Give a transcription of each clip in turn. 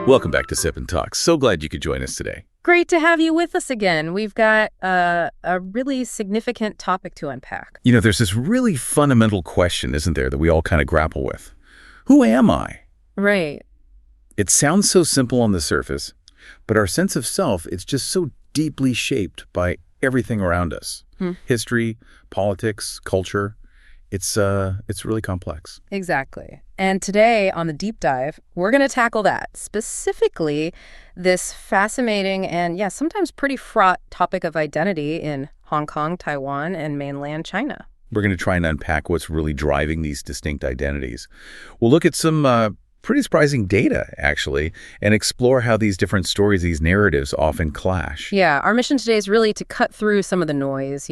Welcome back to Sip&Talk. So glad you could join us today. Great to have you with us again. We've got a really significant topic to unpack. You know, there's this really fundamental question, isn't there, that we all kind of grapple with. Who am I? Right. It sounds so simple on the surface, but our sense of self is just so deeply shaped by everything around us. History, politics, culture. It's really complex. Exactly. And today on the deep dive, we're going to tackle that, specifically this fascinating and, yeah, sometimes pretty fraught topic of identity in Hong Kong, Taiwan, and mainland China. We're going to try and unpack what's really driving these distinct identities. We'll look at some pretty surprising data, actually, and explore how these different stories, these narratives often clash. Yeah, our mission today is really to cut through some of the noise,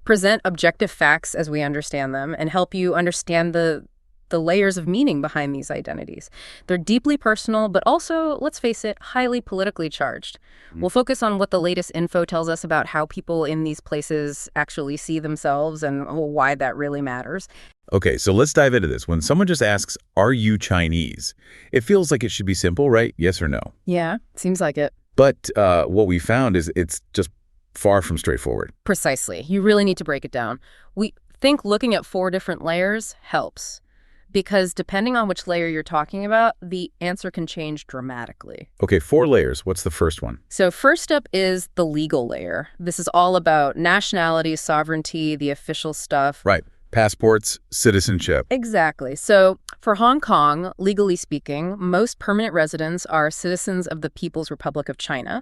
present objective facts as we understand them, and help you understand the layers of meaning behind these identities. They're deeply personal, but also, let's face it, highly politically charged. We'll focus on what the latest info tells us about how people in these places actually see themselves and why that really matters. Okay, so let's dive into this. When someone just asks, are you Chinese? It feels like it should be simple, right? Yes or no. Yeah, seems like it. But what we found is it's just far from straightforward. Precisely. You really need to break it down. We think looking at 4 different layers helps, because depending on which layer you're talking about, the answer can change dramatically. Okay, 4 layers. What's the first one? So first up is the legal layer. This is all about nationality, sovereignty, the official stuff. Right. Passports, citizenship. Exactly. So for Hong Kong, legally speaking, most permanent residents are citizens of the People's Republic of China.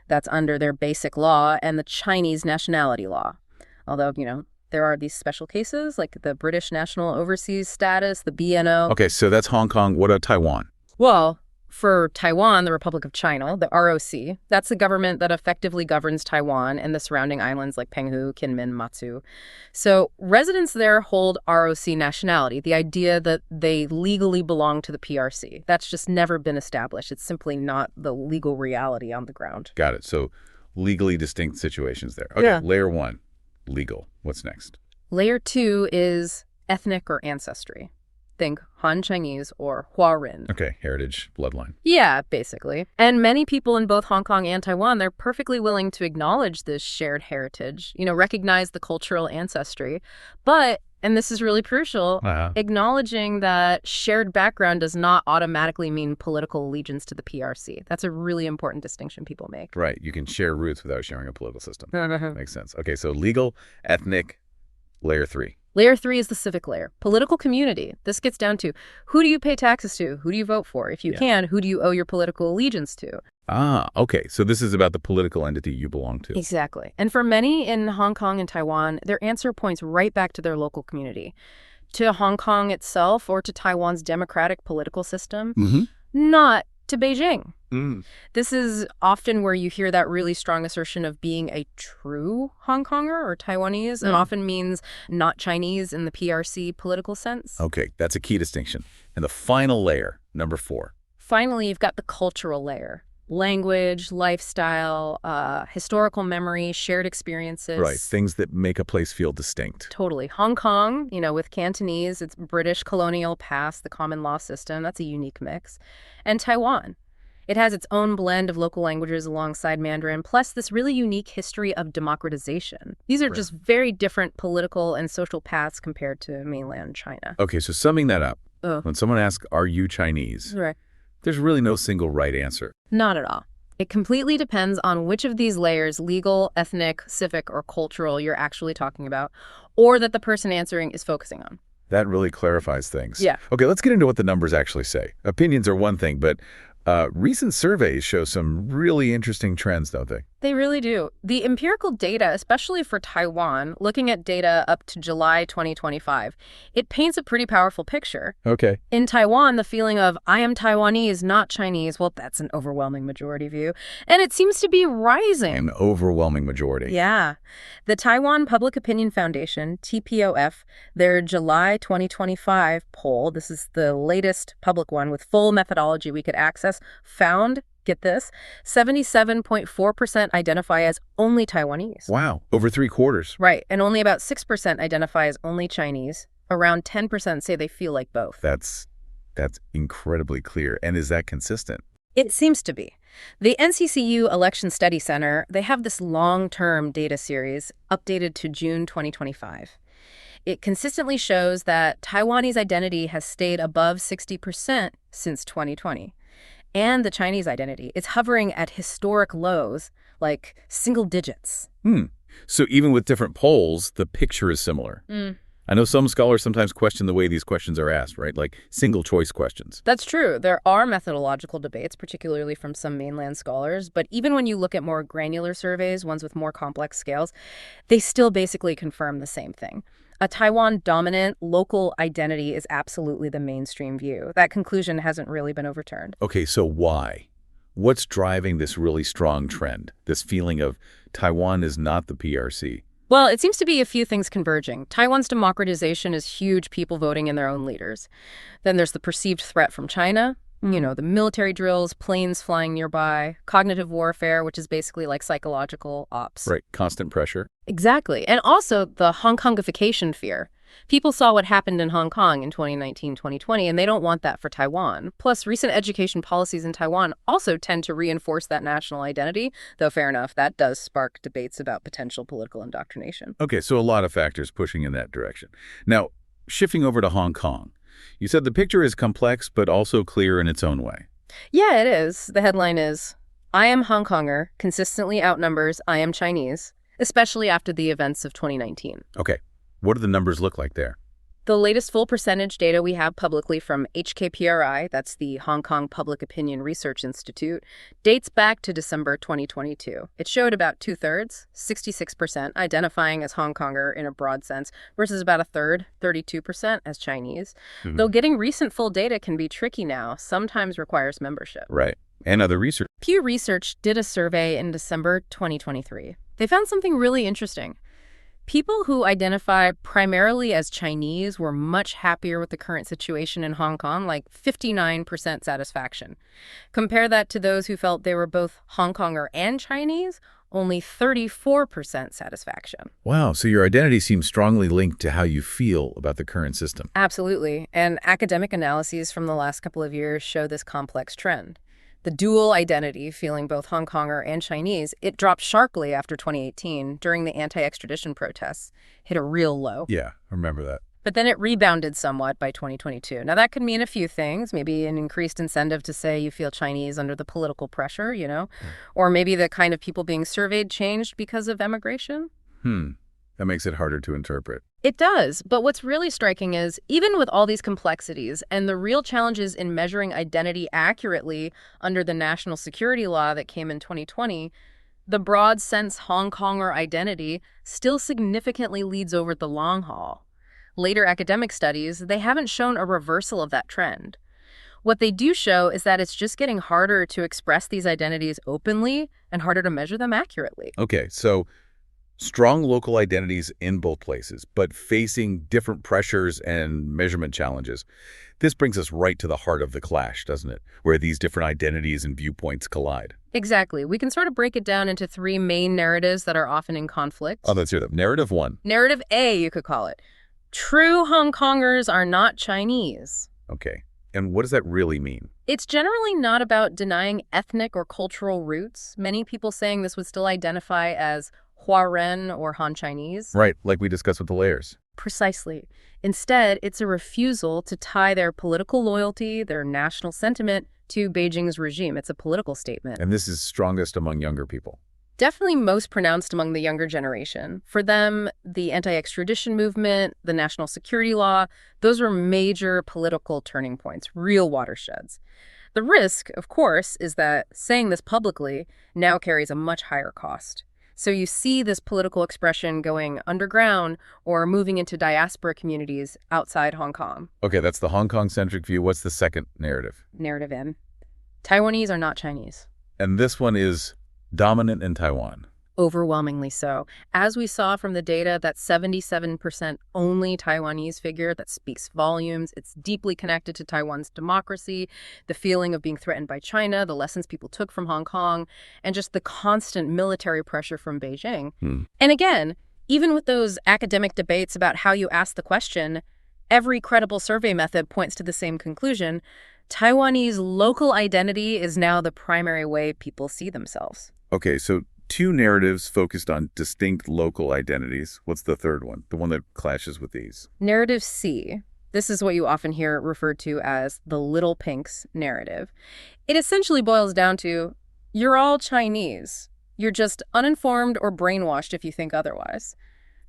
That's under their basic law and the Chinese nationality law. Although, there are these special cases like the British National Overseas Status, the BNO. Okay, so that's Hong Kong. What about Taiwan? Well, for Taiwan, the Republic of China, the ROC, that's the government that effectively governs Taiwan and the surrounding islands like Penghu, Kinmen, Matsu. So residents there hold ROC nationality, the idea that they legally belong to the PRC. That's just never been established. It's simply not the legal reality on the ground. Got it. So legally distinct situations there. Okay, yeah. Layer 1, legal. What's next? Layer 2 is ethnic or ancestry. Think Han Chinese or Huarin. Okay, heritage, bloodline. Yeah, basically. And many people in both Hong Kong and Taiwan, they're perfectly willing to acknowledge this shared heritage, recognize the cultural ancestry. But, and this is really crucial, acknowledging that shared background does not automatically mean political allegiance to the PRC. That's a really important distinction people make. Right, you can share roots without sharing a political system. Makes sense. Okay, so legal, ethnic, layer 3. Layer 3 is the civic layer. Political community. This gets down to who do you pay taxes to? Who do you vote for? If you can, who do you owe your political allegiance to? Ah, okay. So this is about the political entity you belong to. Exactly. And for many in Hong Kong and Taiwan, their answer points right back to their local community. To Hong Kong itself or to Taiwan's democratic political system, not to Beijing. This is often where you hear that really strong assertion of being a true Hong Konger or Taiwanese, and often means not Chinese in the PRC political sense. Okay, that's a key distinction. And the final layer, number 4. Finally, you've got the cultural layer. Language, lifestyle, historical memory, shared experiences. Right, things that make a place feel distinct. Totally. Hong Kong, with Cantonese, its British colonial past, the common law system, that's a unique mix. And Taiwan. It has its own blend of local languages alongside Mandarin, plus this really unique history of democratization. These are just very different political and social paths compared to mainland China. Okay, so summing that up, when someone asks, are you Chinese? Right. There's really no single right answer. Not at all. It completely depends on which of these layers, legal, ethnic, civic, or cultural, you're actually talking about, or that the person answering is focusing on. That really clarifies things. Yeah. Okay, let's get into what the numbers actually say. Opinions are one thing, but recent surveys show some really interesting trends, don't they? They really do. The empirical data, especially for Taiwan, looking at data up to July 2025, it paints a pretty powerful picture. Okay. In Taiwan, the feeling of, I am Taiwanese, not Chinese, well, that's an overwhelming majority view. And it seems to be rising. An overwhelming majority. Yeah. The Taiwan Public Opinion Foundation, TPOF, their July 2025 poll, this is the latest public one with full methodology we could access, found, get this, 77.4% identify as only Taiwanese. Wow, over 3/4. Right, and only about 6% identify as only Chinese. Around 10% say they feel like both. That's incredibly clear. And is that consistent? It seems to be. The NCCU Election Study Center, they have this long-term data series updated to June 2025. It consistently shows that Taiwanese identity has stayed above 60% since 2020. And the Chinese identity is hovering at historic lows, like single digits. So even with different polls, the picture is similar. I know some scholars sometimes question the way these questions are asked, right? Like single-choice questions. That's true. There are methodological debates, particularly from some mainland scholars. But even when you look at more granular surveys, ones with more complex scales, they still basically confirm the same thing. A Taiwan-dominant local identity is absolutely the mainstream view. That conclusion hasn't really been overturned. Okay, so why? What's driving this really strong trend, this feeling of Taiwan is not the PRC? Well, it seems to be a few things converging. Taiwan's democratization is huge, people voting in their own leaders. Then there's the perceived threat from China. You know, the military drills, planes flying nearby, cognitive warfare, which is basically like psychological ops. Right, constant pressure. Exactly. And also the Hong Kongification fear. People saw what happened in Hong Kong in 2019, 2020, and they don't want that for Taiwan. Plus, recent education policies in Taiwan also tend to reinforce that national identity, though fair enough, that does spark debates about potential political indoctrination. Okay, so a lot of factors pushing in that direction. Now, shifting over to Hong Kong, you said the picture is complex but also clear in its own way. Yeah, it is. The headline is, I am Hong Konger, consistently outnumbers I am Chinese, especially after the events of 2019. Okay. What do the numbers look like there? The latest full percentage data we have publicly from HKPRI, that's the Hong Kong Public Opinion Research Institute, dates back to December 2022. It showed about two-thirds, 66%, identifying as Hong Konger in a broad sense, versus about a third, 32%, as Chinese. Though getting recent full data can be tricky now, sometimes requires membership. Right. And other research. Pew Research did a survey in December 2023. They found something really interesting. People who identify primarily as Chinese were much happier with the current situation in Hong Kong, like 59% satisfaction. Compare that to those who felt they were both Hong Konger and Chinese, only 34% satisfaction. Wow, so your identity seems strongly linked to how you feel about the current system. Absolutely, and academic analyses from the last couple of years show this complex trend. The dual identity, feeling both Hong Konger and Chinese, it dropped sharply after 2018 during the anti-extradition protests, hit a real low. Yeah, I remember that. But then it rebounded somewhat by 2022. Now, that could mean a few things, maybe an increased incentive to say you feel Chinese under the political pressure, you know, or maybe the kind of people being surveyed changed because of emigration. That makes it harder to interpret. It does, but what's really striking is, even with all these complexities and the real challenges in measuring identity accurately under the national security law that came in 2020, the broad sense Hong Konger identity still significantly leads over the long haul. Later academic studies, they haven't shown a reversal of that trend. What they do show is that it's just getting harder to express these identities openly and harder to measure them accurately. Okay, so strong local identities in both places, but facing different pressures and measurement challenges. This brings us right to the heart of the clash, doesn't it? Where these different identities and viewpoints collide. Exactly. We can sort of break it down into three main narratives that are often in conflict. Oh, let's hear them. Narrative 1. Narrative A, you could call it. True Hong Kongers are not Chinese. Okay. And what does that really mean? It's generally not about denying ethnic or cultural roots. Many people saying this would still identify as Huaren or Han Chinese. Right, like we discussed with the layers. Precisely. Instead, it's a refusal to tie their political loyalty, their national sentiment, to Beijing's regime. It's a political statement. And this is strongest among younger people. Definitely most pronounced among the younger generation. For them, the anti-extradition movement, the national security law, those were major political turning points, real watersheds. The risk, of course, is that saying this publicly now carries a much higher cost. So you see this political expression going underground or moving into diaspora communities outside Hong Kong. Okay, that's the Hong Kong-centric view. What's the second narrative? Narrative M. Taiwanese are not Chinese. And this one is dominant in Taiwan. Overwhelmingly so. As we saw from the data, that 77% only Taiwanese figure that speaks volumes. It's deeply connected to Taiwan's democracy, the feeling of being threatened by China, the lessons people took from Hong Kong, and just the constant military pressure from Beijing. And again, even with those academic debates about how you ask the question, every credible survey method points to the same conclusion. Taiwanese local identity is now the primary way people see themselves. Okay, so 2 narratives focused on distinct local identities. What's the third one? The one that clashes with these? Narrative C. This is what you often hear referred to as the little pinks narrative. It essentially boils down to, you're all Chinese. You're just uninformed or brainwashed if you think otherwise.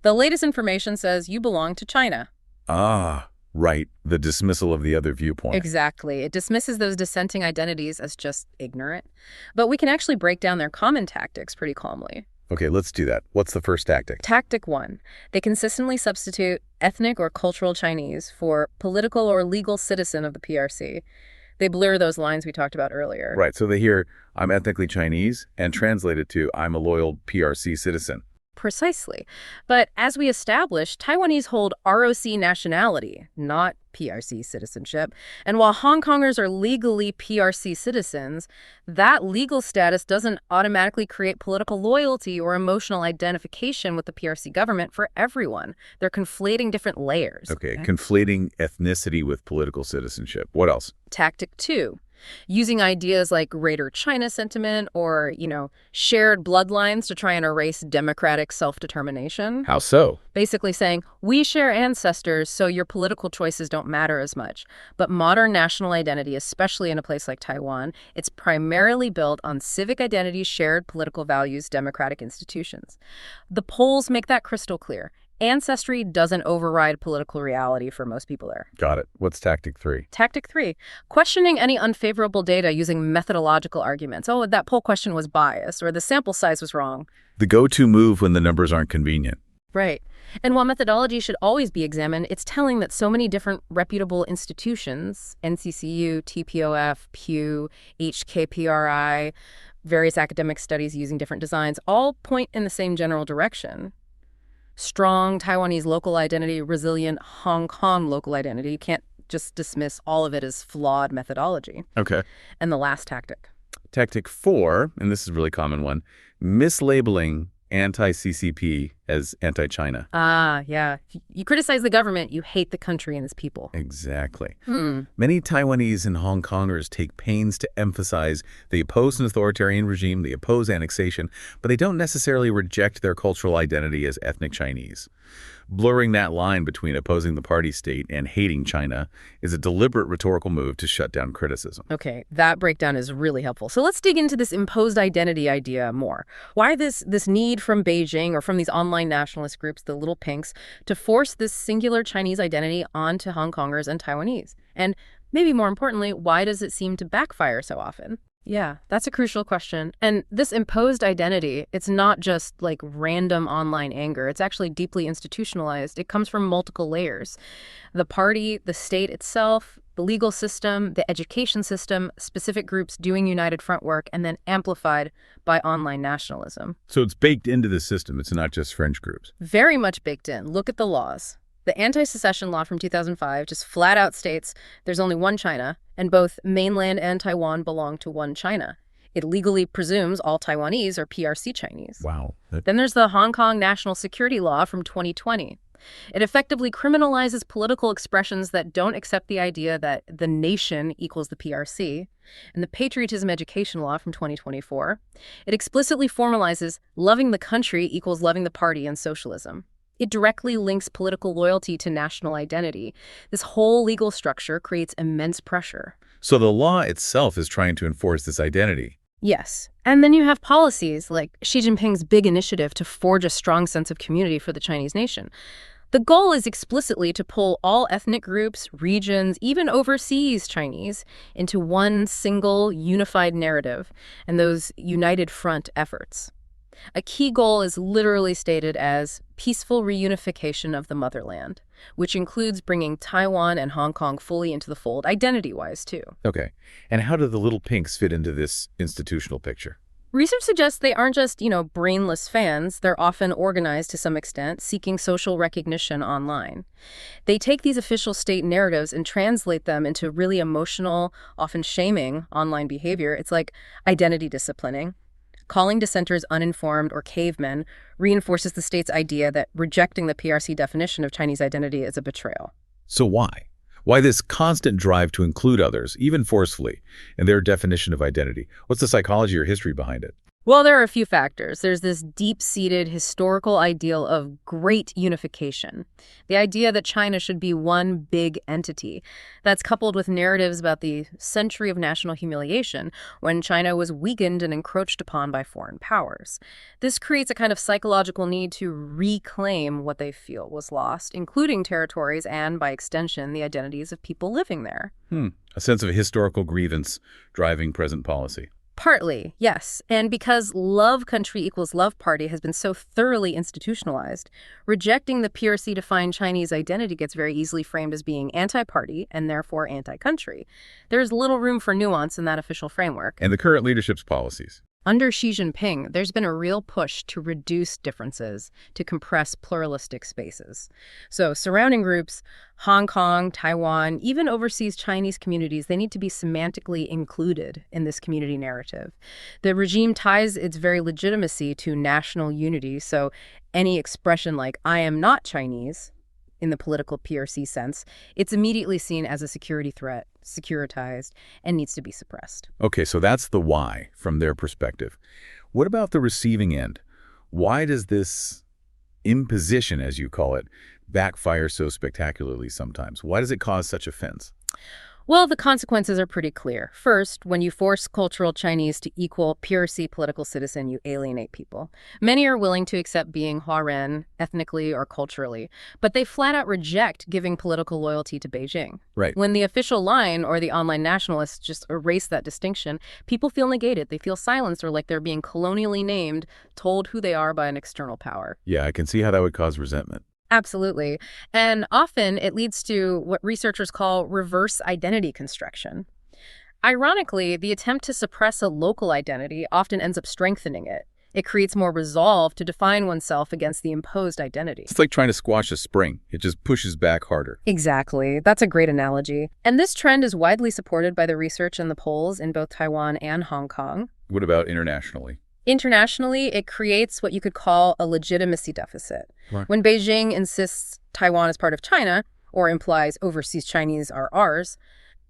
The latest information says you belong to China. Ah, right. The dismissal of the other viewpoint. Exactly. It dismisses those dissenting identities as just ignorant. But we can actually break down their common tactics pretty calmly. Okay, let's do that. What's the first tactic? Tactic 1. They consistently substitute ethnic or cultural Chinese for political or legal citizen of the PRC. They blur those lines we talked about earlier. Right, so they hear, I'm ethnically Chinese, and translate it to, I'm a loyal PRC citizen. Precisely. But as we established, Taiwanese hold ROC nationality, not PRC citizenship. And while Hong Kongers are legally PRC citizens, that legal status doesn't automatically create political loyalty or emotional identification with the PRC government for everyone. They're conflating different layers. Okay, conflating ethnicity with political citizenship. What else? Tactic 2. Using ideas like Greater China sentiment or, shared bloodlines to try and erase democratic self-determination. How so? Basically saying, we share ancestors, so your political choices don't matter as much. But modern national identity, especially in a place like Taiwan, it's primarily built on civic identity, shared political values, democratic institutions. The polls make that crystal clear. Ancestry doesn't override political reality for most people there. Got it. What's tactic 3? Tactic 3, questioning any unfavorable data using methodological arguments. Oh, that poll question was biased, or the sample size was wrong. The go-to move when the numbers aren't convenient. Right. And while methodology should always be examined, it's telling that so many different reputable institutions, NCCU, TPOF, Pew, HKPRI, various academic studies using different designs, all point in the same general direction. Strong Taiwanese local identity, resilient Hong Kong local identity. You can't just dismiss all of it as flawed methodology. Okay. And the last tactic. Tactic 4, and this is a really common one, mislabeling anti-CCP as anti-China. Ah, yeah. You criticize the government, you hate the country and its people. Exactly. Many Taiwanese and Hong Kongers take pains to emphasize they oppose an authoritarian regime, they oppose annexation, but they don't necessarily reject their cultural identity as ethnic Chinese. Blurring that line between opposing the party state and hating China is a deliberate rhetorical move to shut down criticism. Okay, that breakdown is really helpful. So let's dig into this imposed identity idea more. Why this need from Beijing or from these online nationalist groups, the Little Pinks, to force this singular Chinese identity onto Hong Kongers and Taiwanese? And maybe more importantly, why does it seem to backfire so often? Yeah, that's a crucial question. And this imposed identity, it's not just like random online anger. It's actually deeply institutionalized. It comes from multiple layers. The party, the state itself, the legal system, the education system, specific groups doing united front work, and then amplified by online nationalism. So it's baked into the system. It's not just fringe groups. Very much baked in. Look at the laws. The anti-secession law from 2005 just flat out states there's only one China, and both mainland and Taiwan belong to one China. It legally presumes all Taiwanese are PRC Chinese. Wow. Then there's the Hong Kong National Security Law from 2020. It effectively criminalizes political expressions that don't accept the idea that the nation equals the PRC. And the Patriotism Education Law from 2024. It explicitly formalizes loving the country equals loving the party and socialism. It directly links political loyalty to national identity. This whole legal structure creates immense pressure. So the law itself is trying to enforce this identity. Yes. And then you have policies like Xi Jinping's big initiative to forge a strong sense of community for the Chinese nation. The goal is explicitly to pull all ethnic groups, regions, even overseas Chinese, into one single unified narrative and those united front efforts. A key goal is literally stated as peaceful reunification of the motherland, which includes bringing Taiwan and Hong Kong fully into the fold, identity-wise, too. Okay. And how do the Little Pinks fit into this institutional picture? Research suggests they aren't just, brainless fans. They're often organized to some extent, seeking social recognition online. They take these official state narratives and translate them into really emotional, often shaming online behavior. It's like identity disciplining. Calling dissenters uninformed or cavemen reinforces the state's idea that rejecting the PRC definition of Chinese identity is a betrayal. So why? Why this constant drive to include others, even forcefully, in their definition of identity? What's the psychology or history behind it? Well, there are a few factors. There's this deep-seated historical ideal of great unification, the idea that China should be one big entity. That's coupled with narratives about the century of national humiliation when China was weakened and encroached upon by foreign powers. This creates a kind of psychological need to reclaim what they feel was lost, including territories and, by extension, the identities of people living there. A sense of historical grievance driving present policy. Partly, yes. And because love country equals love party has been so thoroughly institutionalized, rejecting the PRC-defined Chinese identity gets very easily framed as being anti-party and therefore anti-country. There's little room for nuance in that official framework. And the current leadership's policies. Under Xi Jinping, there's been a real push to reduce differences, to compress pluralistic spaces. So surrounding groups, Hong Kong, Taiwan, even overseas Chinese communities, they need to be semantically included in this community narrative. The regime ties its very legitimacy to national unity, so any expression like, I am not Chinese, in the political PRC sense, it's immediately seen as a security threat, securitized, and needs to be suppressed. Okay, so that's the why from their perspective. What about the receiving end? Why does this imposition, as you call it, backfire so spectacularly sometimes? Why does it cause such offense? Well, the consequences are pretty clear. First, when you force cultural Chinese to equal PRC political citizen, you alienate people. Many are willing to accept being Huaren, ethnically or culturally, but they flat out reject giving political loyalty to Beijing. Right. When the official line or the online nationalists just erase that distinction, people feel negated. They feel silenced or like they're being colonially named, told who they are by an external power. Yeah, I can see how that would cause resentment. Absolutely. And often it leads to what researchers call reverse identity construction. Ironically, the attempt to suppress a local identity often ends up strengthening it. It creates more resolve to define oneself against the imposed identity. It's like trying to squash a spring. It just pushes back harder. Exactly. That's a great analogy. And this trend is widely supported by the research and the polls in both Taiwan and Hong Kong. What about internationally? Internationally, it creates what you could call a legitimacy deficit. Right. When Beijing insists Taiwan is part of China, or implies overseas Chinese are ours,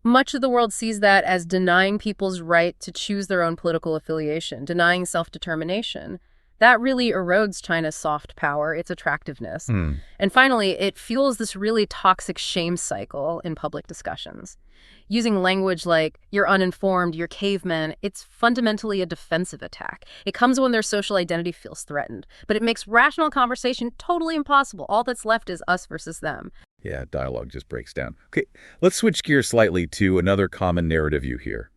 much of the world sees that as denying people's right to choose their own political affiliation, denying self-determination. That really erodes China's soft power, its attractiveness. And finally, it fuels this really toxic shame cycle in public discussions. Using language like, you're uninformed, you're cavemen, it's fundamentally a defensive attack. It comes when their social identity feels threatened, but it makes rational conversation totally impossible. All that's left is us versus them. Yeah, dialogue just breaks down. Okay, let's switch gears slightly to another common narrative you hear,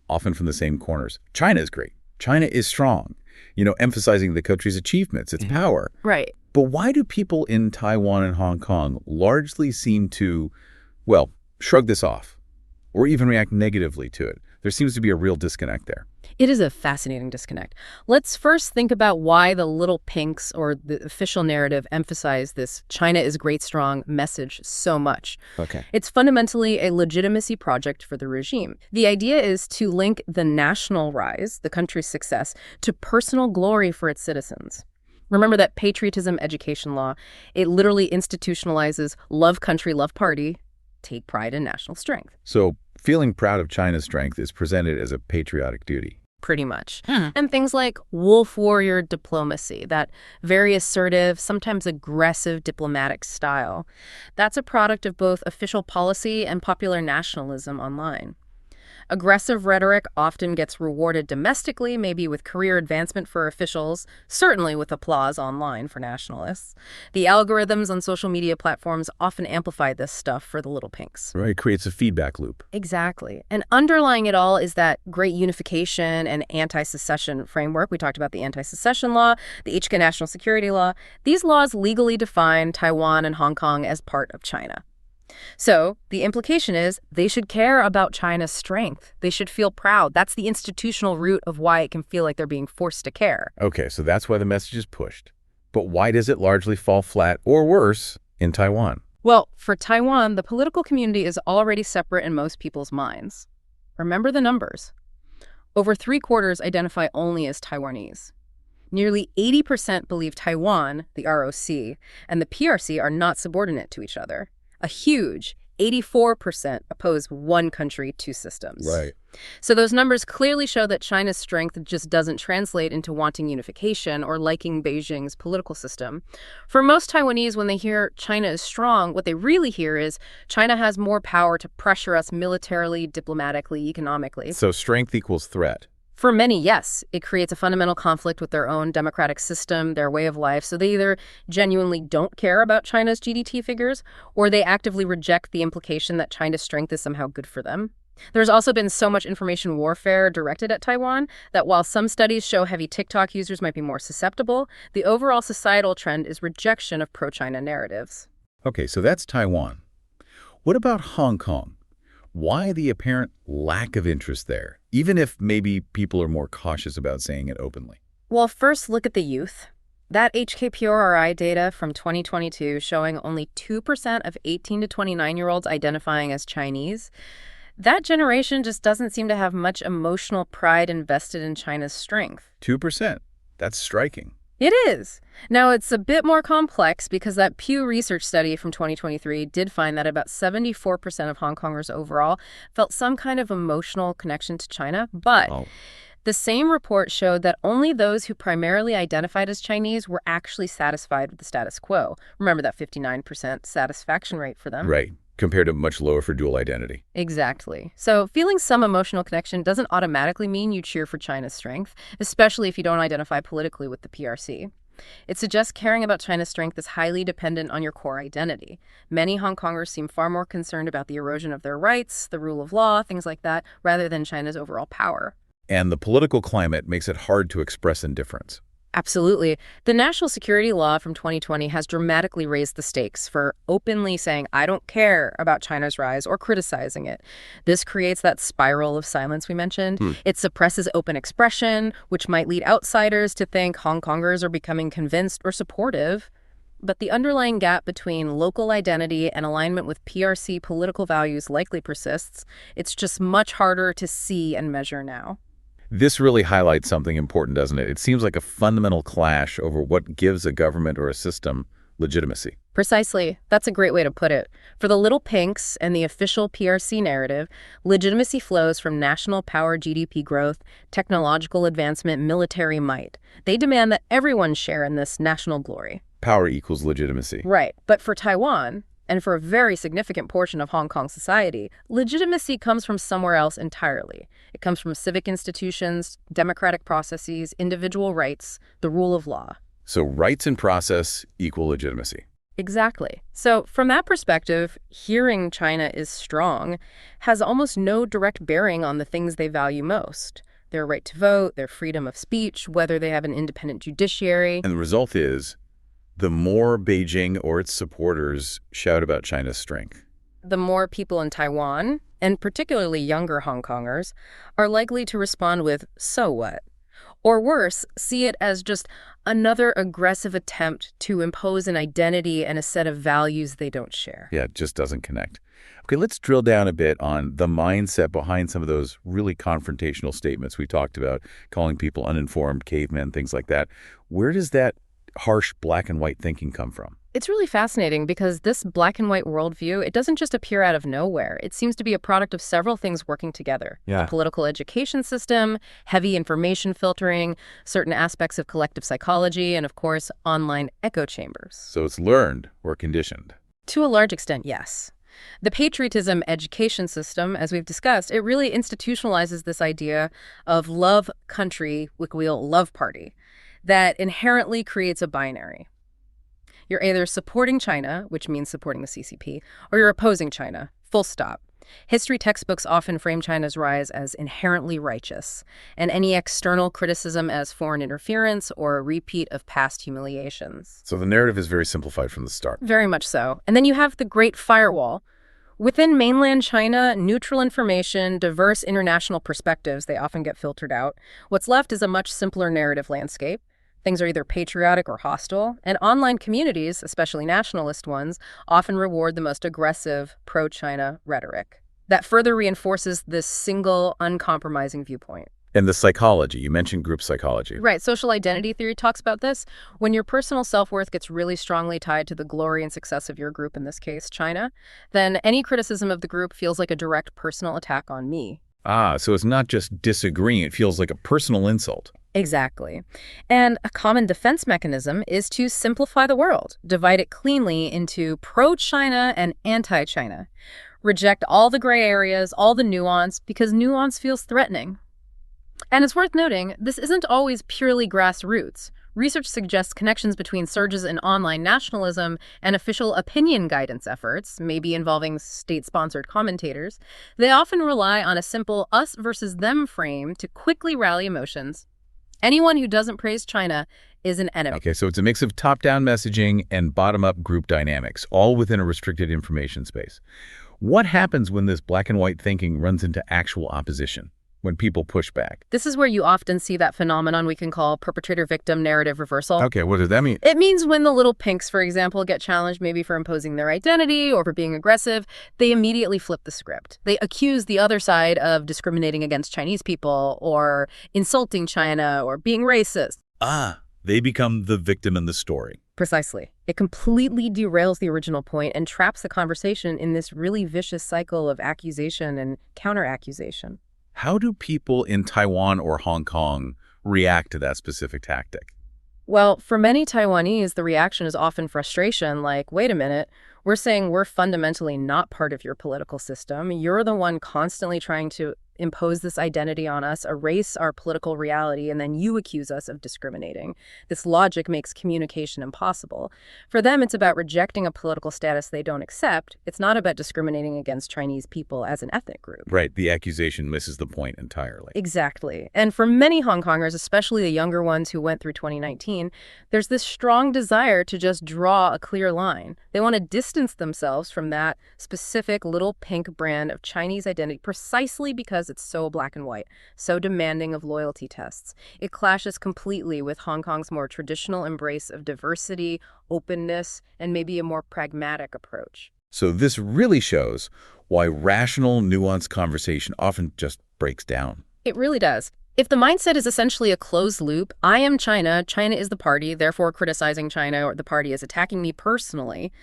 often from the same corners. China is great. China is strong. You know, emphasizing the country's achievements, its power. Right. But why do people in Taiwan and Hong Kong largely seem to, well, shrug this off or even react negatively to it? There seems to be a real disconnect there. It is a fascinating disconnect. Let's first think about why the little pinks or the official narrative emphasize this China is great, strong message so much. Okay. It's fundamentally a legitimacy project for the regime. The idea is to link the national rise, the country's success, to personal glory for its citizens. Remember that patriotism education law, it literally institutionalizes love country, love party, take pride in national strength. So feeling proud of China's strength is presented as a patriotic duty. Pretty much. And things like wolf warrior diplomacy, that very assertive, sometimes aggressive diplomatic style. That's a product of both official policy and popular nationalism online. Aggressive rhetoric often gets rewarded domestically, maybe with career advancement for officials, certainly with applause online for nationalists. The algorithms on social media platforms often amplify this stuff for the little pinks. Right, it creates a feedback loop. Exactly. And underlying it all is that great unification and anti-secession framework. We talked about the anti-secession law, the HK national security law. These laws legally define Taiwan and Hong Kong as part of China. So the implication is they should care about China's strength. They should feel proud. That's the institutional root of why it can feel like they're being forced to care. Okay, so that's why the message is pushed. But why does it largely fall flat, or worse, in Taiwan? Well, for Taiwan, the political community is already separate in most people's minds. Remember the numbers. Over 3/4 identify only as Taiwanese. Nearly 80% believe Taiwan, the ROC, and the PRC are not subordinate to each other. A huge 84% oppose one country, two systems. Right. So those numbers clearly show that China's strength just doesn't translate into wanting unification or liking Beijing's political system. For most Taiwanese, when they hear China is strong, what they really hear is China has more power to pressure us militarily, diplomatically, economically. So strength equals threat. For many, yes. It creates a fundamental conflict with their own democratic system, their way of life. So they either genuinely don't care about China's GDP figures, or they actively reject the implication that China's strength is somehow good for them. There's also been so much information warfare directed at Taiwan that while some studies show heavy TikTok users might be more susceptible, the overall societal trend is rejection of pro-China narratives. Okay, so that's Taiwan. What about Hong Kong? Why the apparent lack of interest there, even if maybe people are more cautious about saying it openly? Well, first look at the youth. That HKPRI data from 2022 showing only 2% of 18 to 29-year-olds identifying as Chinese. That generation just doesn't seem to have much emotional pride invested in China's strength. 2%. That's striking. It is. Now, it's a bit more complex because that Pew Research study from 2023 did find that about 74% of Hong Kongers overall felt some kind of emotional connection to China. But the same report showed that only those who primarily identified as Chinese were actually satisfied with the status quo. Remember that 59% satisfaction rate for them? Right. Compared to much lower for dual identity. Exactly. So feeling some emotional connection doesn't automatically mean you cheer for China's strength, especially if you don't identify politically with the PRC. It suggests caring about China's strength is highly dependent on your core identity. Many Hong Kongers seem far more concerned about the erosion of their rights, the rule of law, things like that, rather than China's overall power. And the political climate makes it hard to express indifference. Absolutely. The national security law from 2020 has dramatically raised the stakes for openly saying, I don't care about China's rise or criticizing it. This creates that spiral of silence we mentioned. It suppresses open expression, which might lead outsiders to think Hong Kongers are becoming convinced or supportive. But the underlying gap between local identity and alignment with PRC political values likely persists. It's just much harder to see and measure now. This really highlights something important, doesn't it? It seems like a fundamental clash over what gives a government or a system legitimacy. Precisely. That's a great way to put it. For the Little Pinks and the official PRC narrative, legitimacy flows from national power, GDP growth, technological advancement, military might. They demand that everyone share in this national glory. Power equals legitimacy. Right. But for Taiwan, and for a very significant portion of Hong Kong society, legitimacy comes from somewhere else entirely. It comes from civic institutions, democratic processes, individual rights, the rule of law. So rights and process equal legitimacy. Exactly. So from that perspective, hearing China is strong has almost no direct bearing on the things they value most. Their right to vote, their freedom of speech, whether they have an independent judiciary. And the result is, the more Beijing or its supporters shout about China's strength, the more people in Taiwan, and particularly younger Hong Kongers, are likely to respond with, so what? Or worse, see it as just another aggressive attempt to impose an identity and a set of values they don't share. Yeah, it just doesn't connect. Okay, let's drill down a bit on the mindset behind some of those really confrontational statements we talked about, calling people uninformed, cavemen, things like that. Where does that harsh black and white thinking come from? It's really fascinating because this black and white worldview, it doesn't just appear out of nowhere. It seems to be a product of several things working together. Yeah. The political education system, heavy information filtering, certain aspects of collective psychology, and of course, online echo chambers. So it's learned or conditioned? To a large extent, yes. The patriotism education system, as we've discussed, it really institutionalizes this idea of love country, love party, that inherently creates a binary. You're either supporting China, which means supporting the CCP, or you're opposing China, full stop. History textbooks often frame China's rise as inherently righteous, and any external criticism as foreign interference or a repeat of past humiliations. So the narrative is very simplified from the start. Very much so. And then you have the Great Firewall. Within mainland China, neutral information, diverse international perspectives, they often get filtered out. What's left is a much simpler narrative landscape. Things are either patriotic or hostile, and online communities, especially nationalist ones, often reward the most aggressive pro-China rhetoric. That further reinforces this single, uncompromising viewpoint. And the psychology, you mentioned group psychology. Right. Social identity theory talks about this. When your personal self-worth gets really strongly tied to the glory and success of your group, in this case, China, then any criticism of the group feels like a direct personal attack on me. Ah, so it's not just disagreeing, it feels like a personal insult. Exactly. And a common defense mechanism is to simplify the world, divide it cleanly into pro-China and anti-China. Reject all the gray areas, all the nuance, because nuance feels threatening. And it's worth noting, this isn't always purely grassroots. Research suggests connections between surges in online nationalism and official opinion guidance efforts, maybe involving state-sponsored commentators. They often rely on a simple us versus them frame to quickly rally emotions. Anyone who doesn't praise China is an enemy. Okay, so it's a mix of top-down messaging and bottom-up group dynamics, all within a restricted information space. What happens when this black and white thinking runs into actual opposition? When people push back? This is where you often see that phenomenon we can call perpetrator-victim narrative reversal. Okay, what does that mean? It means when the little pinks, for example, get challenged maybe for imposing their identity or for being aggressive, they immediately flip the script. They accuse the other side of discriminating against Chinese people or insulting China or being racist. Ah, they become the victim in the story. Precisely. It completely derails the original point and traps the conversation in this really vicious cycle of accusation and counter-accusation. How do people in Taiwan or Hong Kong react to that specific tactic? Well, for many Taiwanese, the reaction is often frustration, like, wait a minute, we're saying we're fundamentally not part of your political system. You're the one constantly trying to impose this identity on us, erase our political reality, and then you accuse us of discriminating. This logic makes communication impossible. For them, it's about rejecting a political status they don't accept. It's not about discriminating against Chinese people as an ethnic group. Right, the accusation misses the point entirely. Exactly. And for many Hong Kongers, especially the younger ones who went through 2019, there's this strong desire to just draw a clear line. They want to distance themselves from that specific little pink brand of Chinese identity precisely because it's so black and white, so demanding of loyalty tests. It clashes completely with Hong Kong's more traditional embrace of diversity, openness, and maybe a more pragmatic approach. So this really shows why rational, nuanced conversation often just breaks down. It really does. If the mindset is essentially a closed loop, I am China, China is the party, therefore criticizing China or the party is attacking me personally,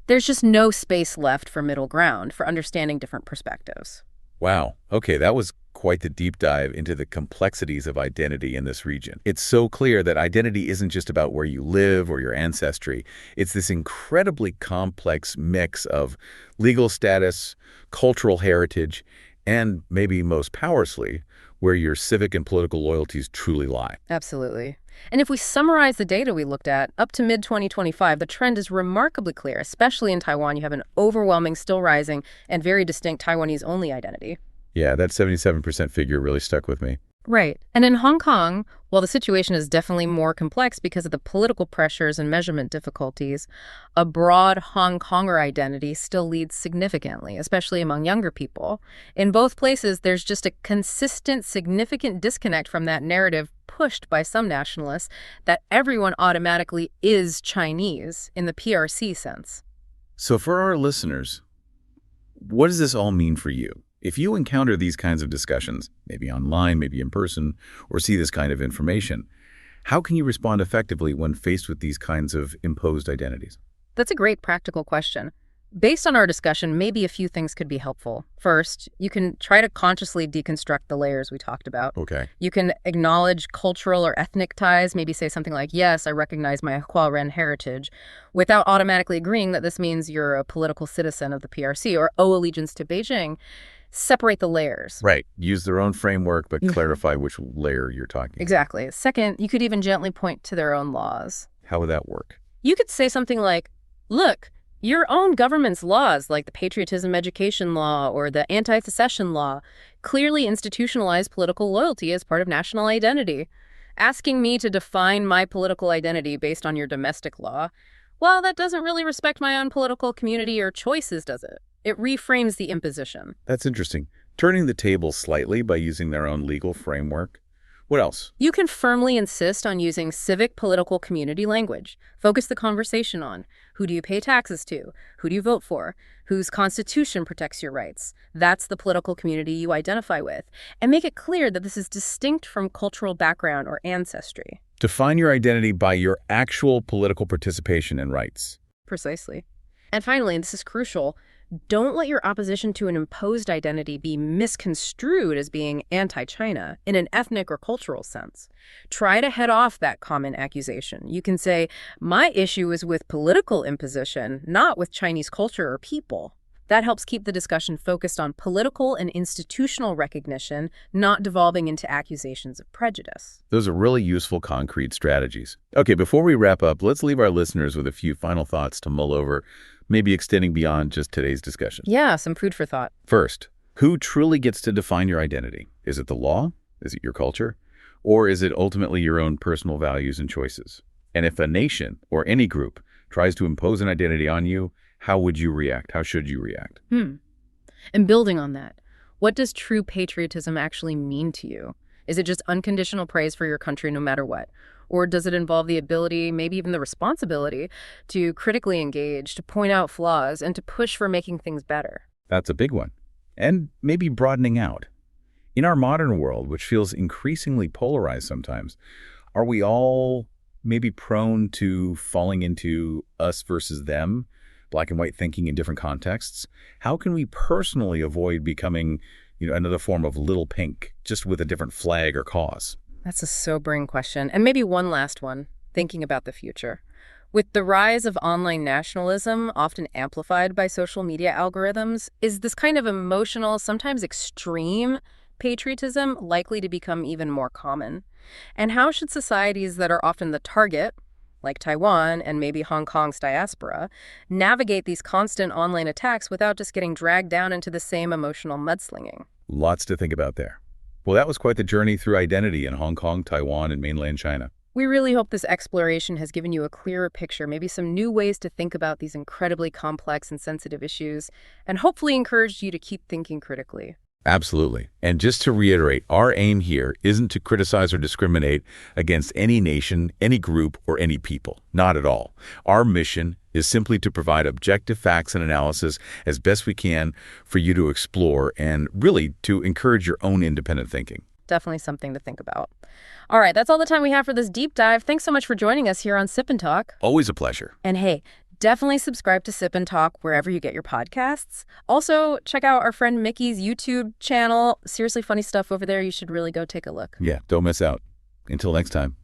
there's just no space left for middle ground, for understanding different perspectives. Wow. Okay, that was quite the deep dive into the complexities of identity in this region. It's so clear that identity isn't just about where you live or your ancestry. It's this incredibly complex mix of legal status, cultural heritage, and maybe most powerfully, where your civic and political loyalties truly lie. Absolutely. And if we summarize the data we looked at, up to mid-2025, the trend is remarkably clear. Especially in Taiwan, you have an overwhelming, still rising, and very distinct Taiwanese-only identity. Yeah, that 77% figure really stuck with me. Right. And in Hong Kong, while the situation is definitely more complex because of the political pressures and measurement difficulties, a broad Hong Konger identity still leads significantly, especially among younger people. In both places, there's just a consistent, significant disconnect from that narrative pushed by some nationalists that everyone automatically is Chinese in the PRC sense. So for our listeners, what does this all mean for you? If you encounter these kinds of discussions, maybe online, maybe in person, or see this kind of information, how can you respond effectively when faced with these kinds of imposed identities? That's a great practical question. Based on our discussion, maybe a few things could be helpful. First, you can try to consciously deconstruct the layers we talked about. Okay. You can acknowledge cultural or ethnic ties, maybe say something like, yes, I recognize my Huarren heritage, without automatically agreeing that this means you're a political citizen of the PRC or owe allegiance to Beijing. Separate the layers. Right. Use their own framework, but clarify which layer you're talking about. Exactly. Second, you could even gently point to their own laws. How would that work? You could say something like, look, your own government's laws, like the patriotism education law or the anti-secession law, clearly institutionalize political loyalty as part of national identity. Asking me to define my political identity based on your domestic law, well, that doesn't really respect my own political community or choices, does it? It reframes the imposition. That's interesting. Turning the tables slightly by using their own legal framework. What else? You can firmly insist on using civic, political, community language. Focus the conversation on Who do you pay taxes to? Who do you vote for? Whose constitution protects your rights? That's the political community you identify with. And make it clear that this is distinct from cultural background or ancestry. Define your identity by your actual political participation and rights. Precisely. And finally, and this is crucial, don't let your opposition to an imposed identity be misconstrued as being anti-China in an ethnic or cultural sense. Try to head off that common accusation. You can say, my issue is with political imposition, not with Chinese culture or people. That helps keep the discussion focused on political and institutional recognition, not devolving into accusations of prejudice. Those are really useful, concrete strategies. Okay, before we wrap up, let's leave our listeners with a few final thoughts to mull over, maybe extending beyond just today's discussion. Yeah, some food for thought. First, who truly gets to define your identity? Is it the law? Is it your culture? Or is it ultimately your own personal values and choices? And if a nation or any group tries to impose an identity on you, how would you react? How should you react? And building on that, what does true patriotism actually mean to you? Is it just unconditional praise for your country no matter what? Or does it involve the ability, maybe even the responsibility, to critically engage, to point out flaws, and to push for making things better? That's a big one. And maybe broadening out. In our modern world, which feels increasingly polarized sometimes, are we all maybe prone to falling into us versus them, black and white thinking in different contexts? How can we personally avoid becoming, another form of little pink, just with a different flag or cause? That's a sobering question. And maybe one last one, thinking about the future. With the rise of online nationalism, often amplified by social media algorithms, is this kind of emotional, sometimes extreme patriotism likely to become even more common? And how should societies that are often the target, like Taiwan and maybe Hong Kong's diaspora, navigate these constant online attacks without just getting dragged down into the same emotional mudslinging? Lots to think about there. Well, that was quite the journey through identity in Hong Kong, Taiwan, and mainland China. We really hope this exploration has given you a clearer picture, maybe some new ways to think about these incredibly complex and sensitive issues, and hopefully encouraged you to keep thinking critically. Absolutely. And just to reiterate, our aim here isn't to criticize or discriminate against any nation, any group, or any people. Not at all. Our mission is simply to provide objective facts and analysis as best we can for you to explore and really to encourage your own independent thinking. Definitely something to think about. All right, that's all the time we have for this deep dive. Thanks so much for joining us here on Sip&Talk. Always a pleasure. And hey, definitely subscribe to Sip&Talk wherever you get your podcasts. Also, check out our friend Mickey's YouTube channel. Seriously funny stuff over there. You should really go take a look. Yeah, don't miss out. Until next time.